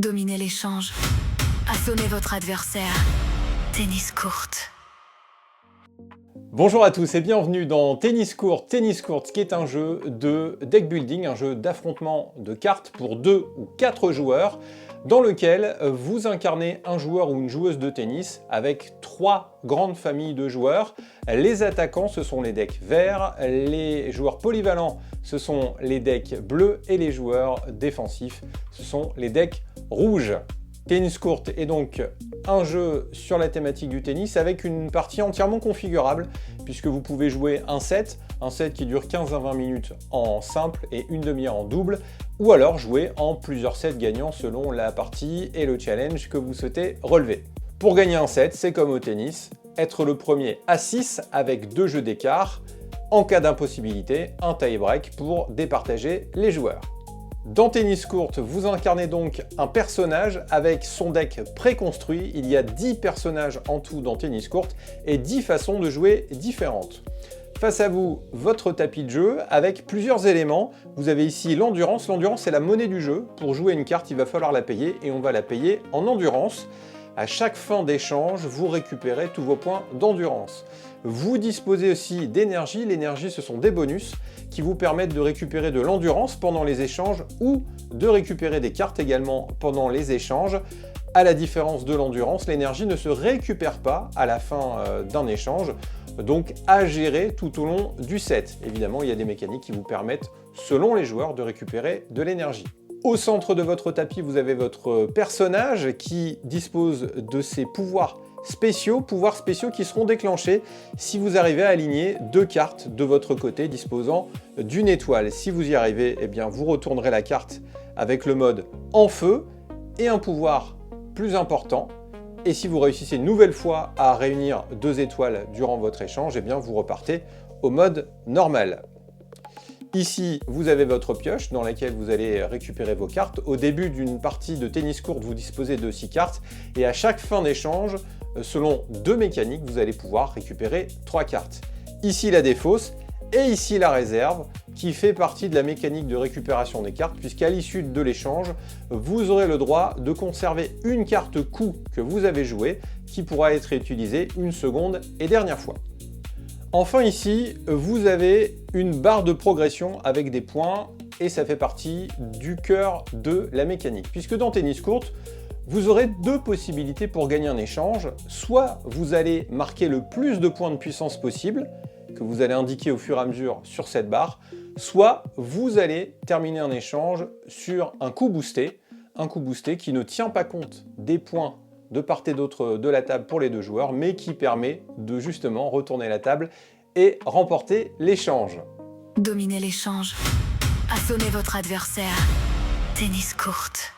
Dominez l'échange. Assommez votre adversaire. Tennis Court. Bonjour à tous et bienvenue dans Tennis Court, qui est un jeu de deck building, un jeu d'affrontement de cartes pour 2 ou 4 joueurs, dans lequel vous incarnez un joueur ou une joueuse de tennis avec 3 grandes familles de joueurs. Les attaquants, ce sont les decks verts, les joueurs polyvalents, ce sont les decks bleus, et les joueurs défensifs, ce sont les decks rouges. Tennis Court est donc un jeu sur la thématique du tennis avec une partie entièrement configurable puisque vous pouvez jouer un set qui dure 15 à 20 minutes en simple et une demi-heure en double, ou alors jouer en plusieurs sets gagnants selon la partie et le challenge que vous souhaitez relever. Pour gagner un set, c'est comme au tennis, être le premier à 6 avec 2 jeux d'écart. En cas d'impossibilité, un tie-break pour départager les joueurs. Dans Tennis Court, vous incarnez donc un personnage avec son deck préconstruit. Il y a 10 personnages en tout dans Tennis Court et 10 façons de jouer différentes. Face à vous, votre tapis de jeu avec plusieurs éléments. Vous avez ici l'endurance. L'endurance, c'est la monnaie du jeu. Pour jouer une carte, il va falloir la payer et on va la payer en endurance. À chaque fin d'échange, vous récupérez tous vos points d'endurance. Vous disposez aussi d'énergie. L'énergie, ce sont des bonus qui vous permettent de récupérer de l'endurance pendant les échanges ou de récupérer des cartes également pendant les échanges. À la différence de l'endurance, l'énergie ne se récupère pas à la fin d'un échange, donc à gérer tout au long du set. Évidemment, il y a des mécaniques qui vous permettent, selon les joueurs, de récupérer de l'énergie. Au centre de votre tapis, vous avez votre personnage qui dispose de ses pouvoirs spéciaux qui seront déclenchés si vous arrivez à aligner 2 cartes de votre côté disposant d'une étoile. Si vous y arrivez, eh bien, vous retournerez la carte avec le mode en feu et un pouvoir plus important. Et si vous réussissez une nouvelle fois à réunir 2 étoiles durant votre échange, eh bien, vous repartez au mode normal. Ici, vous avez votre pioche dans laquelle vous allez récupérer vos cartes. Au début d'une partie de Tennis Court, vous disposez de 6 cartes et à chaque fin d'échange, selon 2 mécaniques, vous allez pouvoir récupérer 3 cartes. Ici la défausse et ici la réserve qui fait partie de la mécanique de récupération des cartes puisqu'à l'issue de l'échange, vous aurez le droit de conserver une carte coup que vous avez jouée qui pourra être utilisée une seconde et dernière fois. Enfin ici, vous avez une barre de progression avec des points et ça fait partie du cœur de la mécanique. Puisque dans Tennis Court, vous aurez 2 possibilités pour gagner un échange. Soit vous allez marquer le plus de points de puissance possible, que vous allez indiquer au fur et à mesure sur cette barre, soit vous allez terminer un échange sur un coup boosté qui ne tient pas compte des points de part et d'autre de la table pour les 2 joueurs, mais qui permet de justement retourner la table et remporter l'échange. Dominez l'échange. Assommez votre adversaire. Tennis Court.